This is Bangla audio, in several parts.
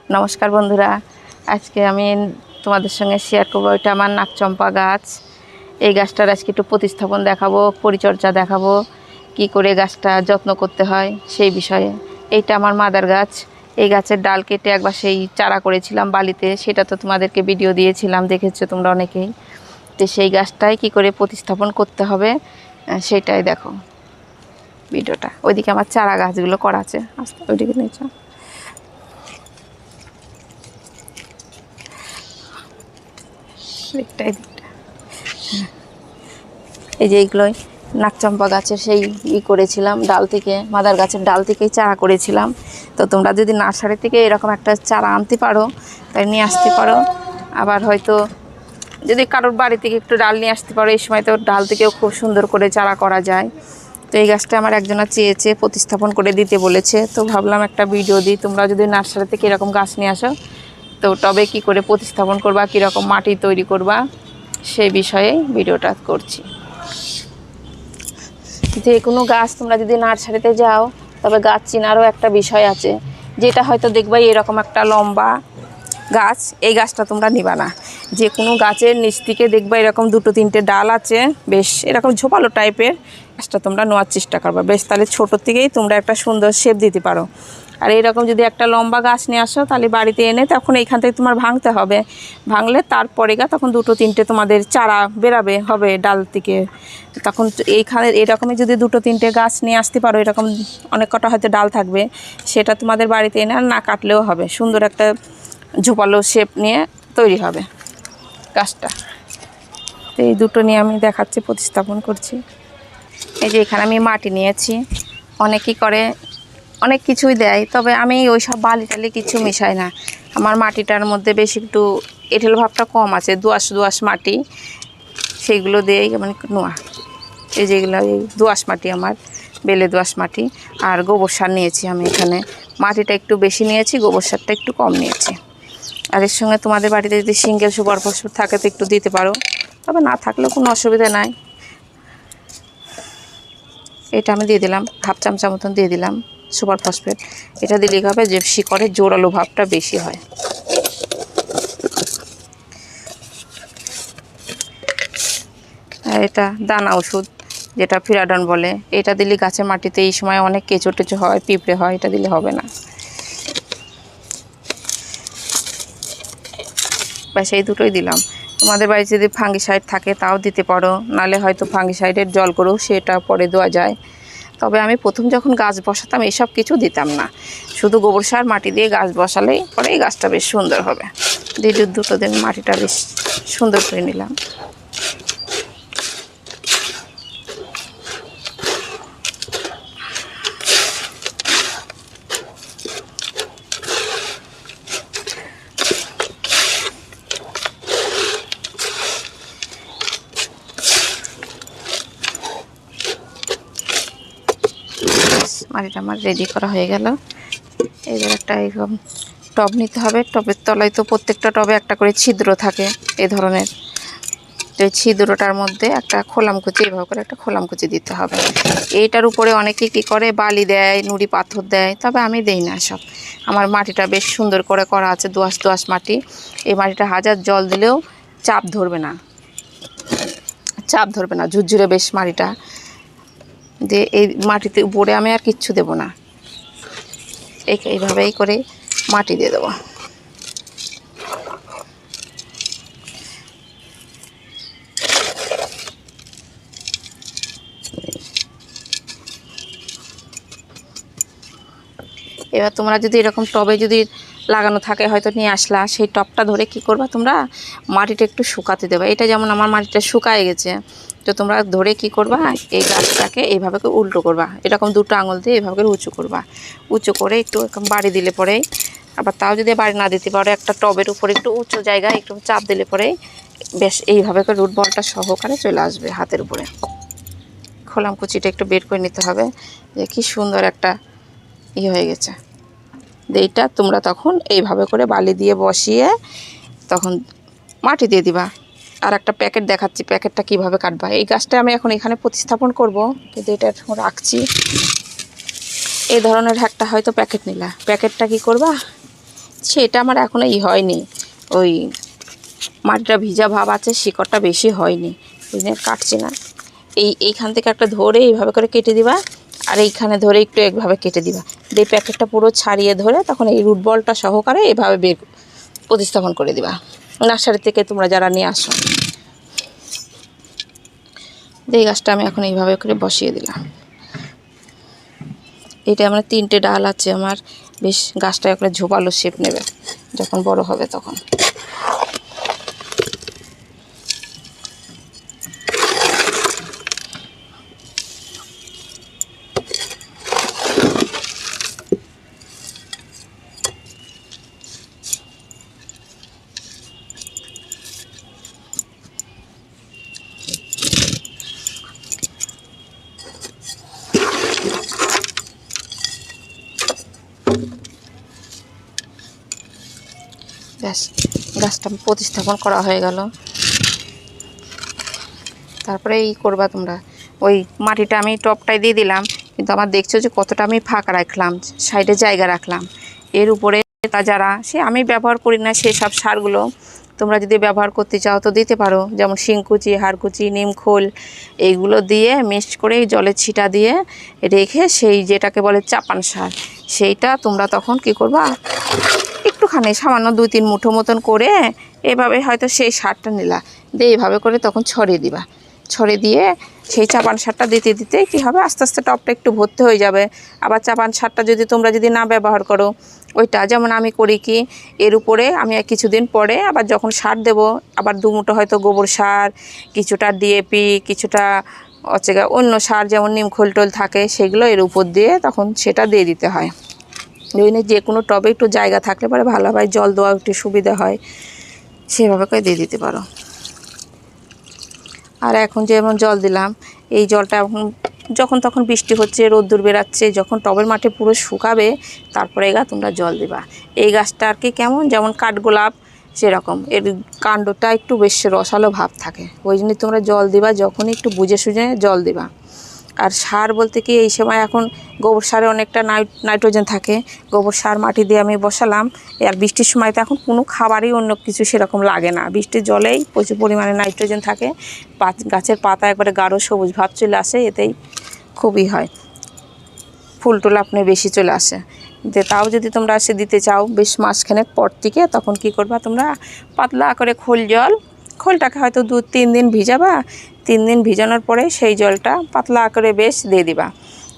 নমস্কার বন্ধুরা, আজকে আমি তোমাদের সঙ্গে শেয়ার করবো এটা আমার নাকচম্পা গাছ। এই গাছটার আজকে একটু প্রতিস্থাপন দেখাবো, পরিচর্যা দেখাবো, কি করে গাছটা যত্ন করতে হয় সেই বিষয়ে। এইটা আমার মাদার গাছ। এই গাছের ডাল কেটে একবার সেই চারা করেছিলাম বালিতে, সেটা তো তোমাদেরকে ভিডিও দিয়েছিলাম, দেখেছো তোমরা অনেকেই। তো সেই গাছটাই কি করে প্রতিস্থাপন করতে হবে সেটাই দেখো ভিডিওটা। ওইদিকে আমার চারা গাছগুলো করা আছে, আস্তে ওইদিকে নিয়েছো। এই যে এইগুলোই নাকচম্পা গাছের সেই করেছিলাম, ডাল থেকে, মাদার গাছের ডাল থেকেই চারা করেছিলাম। তো তোমরা যদি নার্সারি থেকে এরকম একটা চারা আনতে পারো তাই নিয়ে আসতে পারো। আবার হয়তো যদি কারোর বাড়ি থেকে একটু ডাল নিয়ে আসতে পারো, এই সময় তো ডাল থেকেও খুব সুন্দর করে চারা করা যায়। তো এই গাছটা আমার একজনা চেয়েছে, প্রতিস্থাপন করে দিতে বলেছে, তো ভাবলাম একটা ভিডিও দিই। তোমরা যদি নার্সারি থেকে এরকম গাছ নিয়ে আসো তো টবে কি করে প্রতিস্থাপন করবা, কীরকম মাটি তৈরি করবা সেই বিষয়ে ভিডিওটা করছি। যে কোনো গাছ তোমরা যদি নার্সারিতে যাও, তবে গাছ চেনারও একটা বিষয় আছে, যেটা হয়তো দেখবা এরকম একটা লম্বা গাছ, এই গাছটা তোমরা নিবা না। যে কোনো গাছের নিচ থেকে দেখবা এরকম দুটো তিনটে ডাল আছে, বেশ এরকম ঝোপালো টাইপের, গাছটা তোমরা নেওয়ার চেষ্টা করবা। বেশ তাহলে ছোটোর থেকেই তোমরা একটা সুন্দর শেপ দিতে পারো। আর এরকম যদি একটা লম্বা গাছ নিয়ে আসো তাহলে বাড়িতে এনে তখন এইখান থেকে তোমার ভাঙতে হবে, ভাঙলে তারপরে তখন দুটো তিনটে তোমাদের চারা বেরাবে হবে ডাল থেকে। তখন এইখানে এরকমই যদি দুটো তিনটে গাছ নিয়ে আসতে পারো, এরকম অনেক কটা হয়তো ডাল থাকবে, সেটা তোমাদের বাড়িতে এনে আর না কাটলেও হবে, সুন্দর একটা ঝোপালো শেপ নিয়ে তৈরি হবে গাছটা। তো এই দুটো নিয়ে আমি দেখাচ্ছি, প্রতিস্থাপন করছি। এই যে এখানে আমি মাটি নিয়েছি, অনেকেই করে অনেক কিছুই দেয়, তবে আমি ওই সব বালি টালি কিছু মেশাই না। আমার মাটিটার মধ্যে বেশ একটু এঁটেল ভাবটা কম আছে, দোআঁশ দোআঁশ মাটি, সেইগুলো দিয়েই মানে নোয়া। এই যেগুলো এই দোআঁশ মাটি, আমার বেলে দোআঁশ মাটি। আর গোবর সার নিয়েছি আমি এখানে, মাটিটা একটু বেশি নিয়েছি, গোবর সারটা একটু কম নিয়েছি। আর এর সঙ্গে তোমাদের বাড়িতে যদি সিঙ্গেল সুপার ফসফেট থাকে তো একটু দিতে পারো, তবে না থাকলেও কোনো অসুবিধা নাই। এটা আমি দিয়ে দিলাম, হাফ চামচা মতন দিয়ে দিলাম সুপার ফসফেট। এটা দিলেই হবে যে শিকড়ের জোরালো ভাবটা বেশি হয়। আর এটা দানা ওষুধ, যেটা ফিরাডন বলে, এটা দিলে গাছের মাটিতে এই সময় অনেক কেঁচো টেচো হয়, পিঁপড়ে হয়, এটা দিলে হবে না। ব্যাস এই দুটোই দিলাম। তোমাদের বাড়িতে যদি ফাঙ্গিসাইড থাকে তাও দিতে পারো, নালে হয়তো ফাঙ্গিসাইডের জল করেও সেটা পরে দেওয়া যায়। তবে আমি প্রথম যখন গাছ বসাতাম এসব কিছু দিতাম না, শুধু গোবর সার মাটি দিয়ে গাছ বসালেই পরে এই গাছটা বেশ সুন্দর হবে। দিয়ে দুটো দিন মাটিটা বেশ সুন্দর করে নিলাম। মাটিটা আমার রেডি করা হয়ে গেল। এবার একটা এরকম টব নিতে হবে, টবের তলায় তো প্রত্যেকটা টবে একটা করে ছিদ্র থাকে এই ধরনের। তো এই ছিদ্রটার মধ্যে একটা খোলামকুচি, এভাবে করে একটা খোলামকুচি দিতে হবে। এইটার উপরে অনেকে কী করে বালি দেয়, নুড়ি পাথর দেয়, তবে আমি দেই না সব। আমার মাটিটা বেশ সুন্দর করে করা আছে, দোআঁশ দোআঁশ মাটি। এই মাটিটা হাজার জল দিলেও চাপ ধরবে না, চাপ ধরবে না, ঝুরঝুরে বেশ মাটিটা। দিয়ে এই মাটিতে উপরে আমি আর কিচ্ছু দেবো না, এইভাবেই করে মাটি দিয়ে দেবো। এবার তোমরা যদি এরকম টবে যদি লাগানো থাকে হয়তো নিয়ে আসলা, সেই টবটা ধরে কি করবা, তোমরা মাটিটা একটু শুকাতে দেবা। এটা যেমন আমার মাটিটা শুকায় গেছে, তো তোমরা ধরে কি করবা, এই গাছটাকে এইভাবে করে উল্টো করবা, এরকম দুটো আঙুল দিয়ে এইভাবে করে উঁচু করবা। উঁচু করে একটু বাড়ি দিলে পরে, আবার তাও যদি বাড়ি না দিতে পারো, একটা টবের উপরে একটু উঁচু জায়গায় একটু চাপ দিলে পরে বেশ এইভাবে করে রুট বলটা সহকারে চলে আসবে হাতের উপরে। খোলামকুচিটা একটু বের করে নিতে হবে, যে কি সুন্দর একটা হয়ে গেছে। এইটা তোমরা তখন এইভাবে করে বালি দিয়ে বসিয়ে তখন মাটি দিয়ে দিবা। আর একটা প্যাকেট দেখাচ্ছি, প্যাকেটটা কিভাবে কাটবা। এই গাছটা আমি এখন এখানে প্রতিস্থাপন করব, কিন্তু এটা এখন রাখছি। এই ধরনের একটা হয়তো প্যাকেট নিলা, প্যাকেটটা কি করবা, সেটা আমার এখনও হয়নি, ওই মাটিটা ভিজা ভাব আছে, শিকড়টা বেশি হয়নি, ওই জন্য কাটছি না। এইখান থেকে একটা ধরে এইভাবে করে কেটে দিবা, আর এইখানে ধরে একটু একভাবে কেটে দিবা, দিয়ে প্যাকেটটা পুরো ছাড়িয়ে ধরে তখন এই রুট বলটা সহকারে এইভাবে প্রতিস্থাপন করে দিবা নার্সারি থেকে তোমরা যারা নিয়ে আসো। এই গাছটা আমি এখন এইভাবে করে বসিয়ে দিলাম। এটা আমার 3টে ডাল আছে, আমার বেশ গাছটা একটা ঝোপালো শেপ নেবে যখন বড় হবে তখন। ব্যাস, গাছটা প্রতিস্থাপন করা হয়ে গেল। তারপরে করবা তোমরা, ওই মাটিটা আমি টপটাই দিয়ে দিলাম, কিন্তু আমার দেখছো যে কতটা আমি ফাঁকা রাখলাম, সাইডে জায়গা রাখলাম। এর উপরে যারা আমি ব্যবহার করি না সেসব সারগুলো তোমরা যদি ব্যবহার করতে চাও তো দিতে পারো, যেমন শিংকুচি, হাড়কুচি, নিমখোল, এইগুলো দিয়ে মিক্সড করে জলে ছিটা দিয়ে রেখে সেই যেটাকে বলে চাপান সার, সেইটা তোমরা তখন কি করবা, একটুখানি সামান্য 2-3 মুঠো মতন করে এভাবে হয়তো সেই সারটা নিলা, দিয়ে এইভাবে করে তখন ছড়িয়ে দিবা। ছড়িয়ে দিয়ে সেই চাপান সারটা দিতে দিতে কী হবে, আস্তে আস্তে টবটা একটু ভর্তি হয়ে যাবে। আবার চাপান সারটা তোমরা যদি না ব্যবহার করো, ওইটা যেমন আমি করি কি, এর উপরে আমি কিছুদিন পরে আবার যখন সার দেব, আবার 2 মুঠো হয়তো গোবর সার, কিছুটা ডিএপি, কিছুটা অন্য সার যেমন নিমখোল টোল থাকে, সেগুলো এর উপর দিয়ে তখন সেটা দিয়ে দিতে হয়। যে কোনো টবে একটু জায়গা থাকলে পরে ভালোভাবে জল দেওয়া একটু সুবিধা হয়, সেভাবে করে দিয়ে দিতে পারো। আর এখন যেমন জল দিলাম, এই জলটা এখন যখন তখন বৃষ্টি হচ্ছে, রোদ্দুর বেরাচ্ছে, যখন টবের মাঠে পুরো শুকাবে তারপরে তোমরা জল দিবা। এই গাছটা আর কি কেমন, যেমন কাঠগোলাপ সেরকম, এর কাণ্ডটা একটু বেশ রসালো ভাব থাকে, ওই জন্য তোমরা জল দিবা যখন একটু বুঝে সুঝে জল দিবা। আর সার বলতে কি, এই সময় এখন গোবর সারে অনেকটা নাইট্রোজেন থাকে, গোবর সার মাটি দিয়ে আমি বসালাম। আর বৃষ্টির সময় তো এখন কোনো খাবারই অন্য কিছু সেরকম লাগে না, বৃষ্টির জলেই প্রচুর পরিমাণে নাইট্রোজেন থাকে, গাছের পাতা একবারে গাঢ় সবুজ ভাব চলে আসে, এতেই খুবই হয়, ফুল টুল আপনি বেশি চলে আসে। তাও যদি তোমরা দিতে চাও বেশ মাসখানেক পর থেকে, তখন কি করবা তোমরা, পাতলা করে খোলটাকে হয়তো 2-3 দিন ভিজাবা, 3 দিন ভিজানোর পরে সেই জলটা পাতলা করে বেশ দিয়ে দিবা।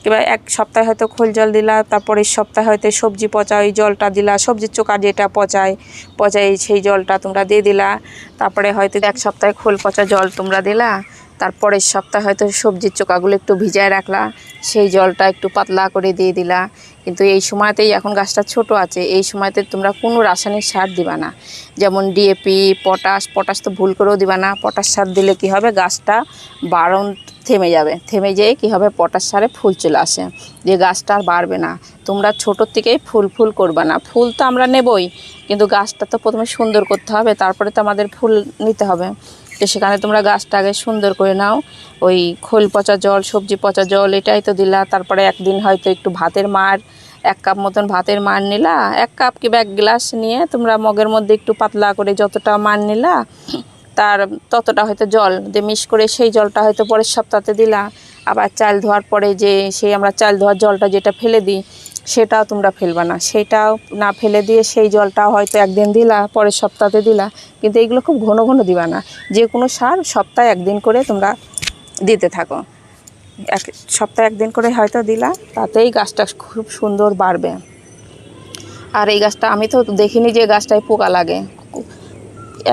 এবার 1 সপ্তাহে হয়তো খোল জল দিলা, তারপরের সপ্তাহে হয়তো সবজি পচা ওই জলটা দিলা, সবজির চোকা যেটা পচায় সেই জলটা তোমরা দিয়ে দিলা। তারপরে হয়তো 1 সপ্তাহে খোল পচা জল তোমরা দিলা, তারপরের সপ্তাহে হয়তো সবজির চোকাগুলো একটু ভিজায় রাখলা, সেই জলটা একটু পাতলা করে দিয়ে দিলা। কিন্তু এই সময়তেই এখন গাছটা ছোট আছে, এই সময়তে তোমরা কোনো রাসায়নিক সার দিবা না, যেমন ডিএপি, পটাশ তো ভুল করেও দিবা না। পটাশ সার দিলে কি হবে, গাছটা বাড়ন থেমে যাবে, থেমে যেয়ে কি হবে, পটাশ সারে ফুল চলে আসে, যে গাছটা আর বাড়বে না। তোমরা ছোটোর থেকেই ফুল করবা না, ফুল তো আমরা নেবই, কিন্তু গাছটা তো প্রথমে সুন্দর করতে হবে, তারপরে তো আমাদের ফুল নিতে হবে। তো সেখানে তোমরা গাছটা আগে সুন্দর করে নাও, ওই খোল পচা জল, সবজি পচা জল এটাই তো দিলা। তারপরে একদিন হয়তো একটু ভাতের মার, 1 কাপ মতন ভাতের মার নিলা, 1 কাপ কিংবা 1 গ্লাস নিয়ে তোমরা মগের মধ্যে একটু পাতলা করে যতটা মার নিলা, তার ততটা হয়তো জল দিয়ে মিক্স করে সেই জলটা হয়তো পরের সপ্তাহে দিলা। আবার চাল ধোয়ার পরে যে আমরা চাল ধোয়ার জলটা যেটা ফেলে দিই, সেটাও তোমরা ফেলবা না, সেটাও না ফেলে দিয়ে সেই জলটাও হয়তো একদিন দিলা, পরের সপ্তাহে দিলা। কিন্তু এইগুলো খুব ঘন ঘন দিবা না, যে কোনো সার সপ্তাহে 1 দিন করে তোমরা দিতে থাকো, সপ্তাহে 1 দিন করে হয়তো দিলা, তাতেই গাছটা খুব সুন্দর বাড়বে। আর এই গাছটা আমি তো দেখিনি যে গাছটায় পোকা লাগে,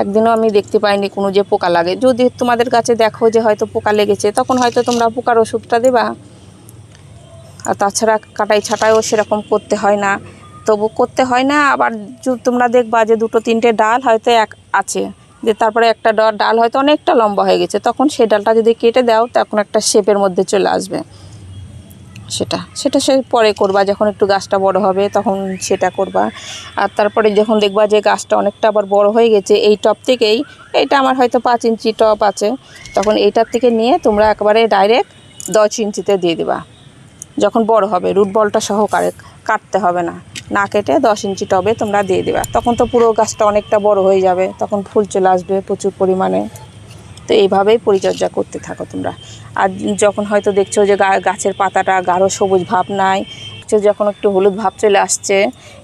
একদিনও আমি দেখতে পাইনি কোনো যে পোকা লাগে। যদি তোমাদের গাছে দেখো যে হয়তো পোকা লেগেছে, তখন হয়তো তোমরা পোকার ওষুধটা দেবা। আর তাছাড়া কাটাই ছাটাইও সেরকম করতে হয় না, তবু করতে হয় না। আবার তোমরা দেখবা যে 2-3টে ডাল হয়তো আছে, যে তারপরে একটা ডাল হয়তো অনেকটা লম্বা হয়ে গেছে, তখন সেই ডালটা যদি কেটে দাও তখন একটা শেপের মধ্যে চলে আসবে। সেটা সে পরে করবা, যখন একটু গাছটা বড় হবে তখন সেটা করবা। আর তারপরে যখন দেখবা যে গাছটা অনেকটা আবার বড় হয়ে গেছে, এই টব থেকেই, এইটা আমার হয়তো 5 ইঞ্চি টব আছে, তখন এইটার থেকে নিয়ে তোমরা একবারে ডাইরেক্ট 10 ইঞ্চিতে দিয়ে দেবা। যখন বড় হবে রুট বলটা সহকারে কাটতে হবে না, না কেটে 10 ইঞ্চি টবে তোমরা দিয়ে দেবে। তখন তো পুরো গাছটা অনেকটা বড় হয়ে যাবে, তখন ফুল চলে আসবে প্রচুর পরিমাণে। তো এইভাবেই পরিচর্যা করতে থাকো তোমরা। আর যখন হয়তো দেখছো যে গাছের পাতাটা গাঢ় সবুজ ভাব নাই, যখন একটু হলুদ ভাব চলে আসছে,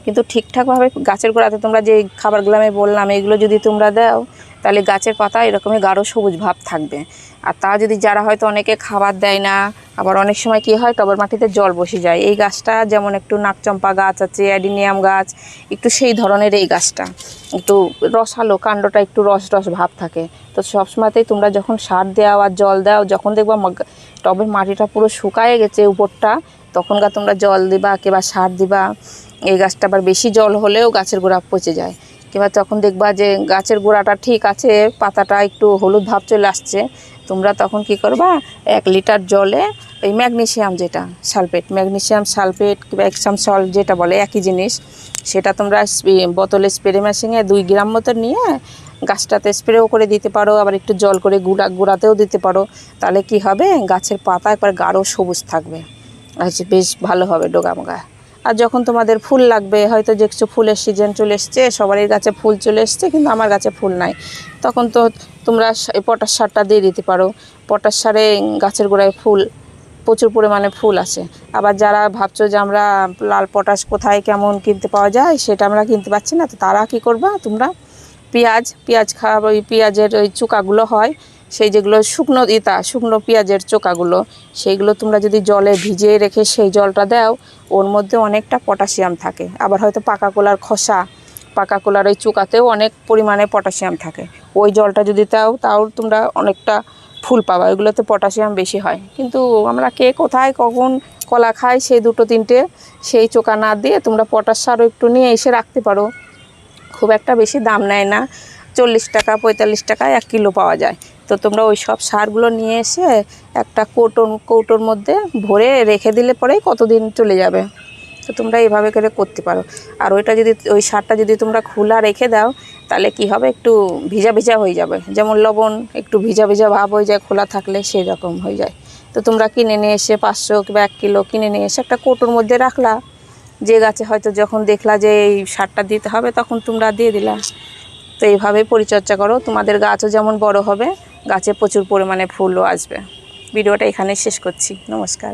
কিন্তু ঠিকঠাকভাবে গাছের গোড়াতে তোমরা যে খাবারগুলো আমি বললাম এগুলো যদি তোমরা দাও, তাহলে গাছের পাতা এরকমই গাঢ় সবুজ ভাব থাকবে। আর তা যদি যারা হয়তো অনেকে খাবার দেয় না, আবার অনেক সময় কি হয় টবের মাটিতে জল বসে যায়। এই গাছটা যেমন একটু নাকচম্পা গাছ আছে, অ্যাডিনিয়াম গাছ, একটু সেই ধরনের এই গাছটা একটু রসালো, কাণ্ডটা একটু রস রস ভাব থাকে। তো সবসময়তেই তোমরা যখন সার দাও আর জল দাও, যখন দেখবা টবের মাটিটা পুরো শুকায়ে গেছে উপরটা, তখনকার তোমরা জল দিবা কিংবা সার দিবা। এই গাছটা আবার বেশি জল হলেও গাছের গোড়া পচে যায়। কিংবা তখন দেখবা যে গাছের গোড়াটা ঠিক আছে, পাতাটা একটু হলুদ ভাব চলে আসছে, তোমরা তখন কি করবা, 1 লিটার জলে ওই ম্যাগনেসিয়াম যেটা সালফেট, ম্যাগনেসিয়াম সালফেট কিংবা এপসাম সল্ট যেটা বলে একই জিনিস, সেটা তোমরা বোতলে স্প্রে মেশিনে 2 গ্রাম মতো নিয়ে গাছটাতে স্প্রেও করে দিতে পারো, আবার একটু জল করে গোড়াতেও দিতে পারো। তাহলে কি হবে, গাছের পাতা একবার গাঢ় সবুজ থাকবে, আচ্ছা বেশ ভালো হবে ডোগামোগা। আর যখন তোমাদের ফুল লাগবে, হয়তো দেখছো ফুলের সিজন চলে এসছে, সবারই গাছে ফুল চলে এসছে কিন্তু আমার গাছে ফুল নাই, তখন তো তোমরা পটাশ সারটা দিয়ে দিতে পারো। পটাশ সারে গাছের গোড়ায় ফুল প্রচুর পরিমাণে ফুল আসে। আবার যারা ভাবছো যে আমরা লাল পটাশ কোথায় কেমন কিনতে পাওয়া যায়, সেটা আমরা কিনতে পাচ্ছি না, তো তারা কি করবা, তোমরা পেঁয়াজ খাওয়া, ওই পেঁয়াজের ওই চোকাগুলো হয়, সেই যেগুলো শুকনো পেঁয়াজের চোকাগুলো, সেইগুলো তোমরা যদি জলে ভিজিয়ে রেখে সেই জলটা দাও, ওর মধ্যে অনেকটা পটাশিয়াম থাকে। আবার হয়তো পাকা কলার খোসা, পাকা কলার ওই চোকাতেও অনেক পরিমাণে পটাশিয়াম থাকে, ওই জলটা যদি দাও তাও তোমরা অনেকটা ফুল পাবা। ওইগুলোতে পটাশিয়াম বেশি হয়। কিন্তু আমরা কে কোথায় কখন কলা খাই, সেই 2-3টে সেই চোকা না দিয়ে তোমরা পটাশ সারও একটু নিয়ে এসে রাখতে পারো। খুব একটা বেশি দাম নেয় না, 40 টাকা 45 টাকায় 1 কিলো পাওয়া যায়। তো তোমরা ওই সব সারগুলো নিয়ে এসে একটা কৌটোর মধ্যে ভরে রেখে দিলে পরেই কতদিন চলে যাবে। তো তোমরা এইভাবে করে করতে পারো। আর ওই সারটা যদি তোমরা খোলা রেখে দাও, তাহলে কি হবে, একটু ভিজা ভিজা হয়ে যাবে, যেমন লবণ একটু ভিজা ভিজা ভাব হয়ে যায় খোলা থাকলে, সেই রকম হয়ে যায়। তো তোমরা কিনে নিয়ে এসে 500 কিংবা 1 কিলো কিনে নিয়ে এসে একটা কৌটোর মধ্যে রাখলা, যে গাছে হয়তো যখন দেখলা যে এই সারটা দিতে হবে তখন তোমরা দিয়ে দিলা। তো এইভাবেই পরিচর্যা করো, তোমাদের গাছও যেমন বড় হবে, গাছে প্রচুর পরিমাণে ফুলও আসবে। ভিডিওটা এখানে শেষ করছি, নমস্কার।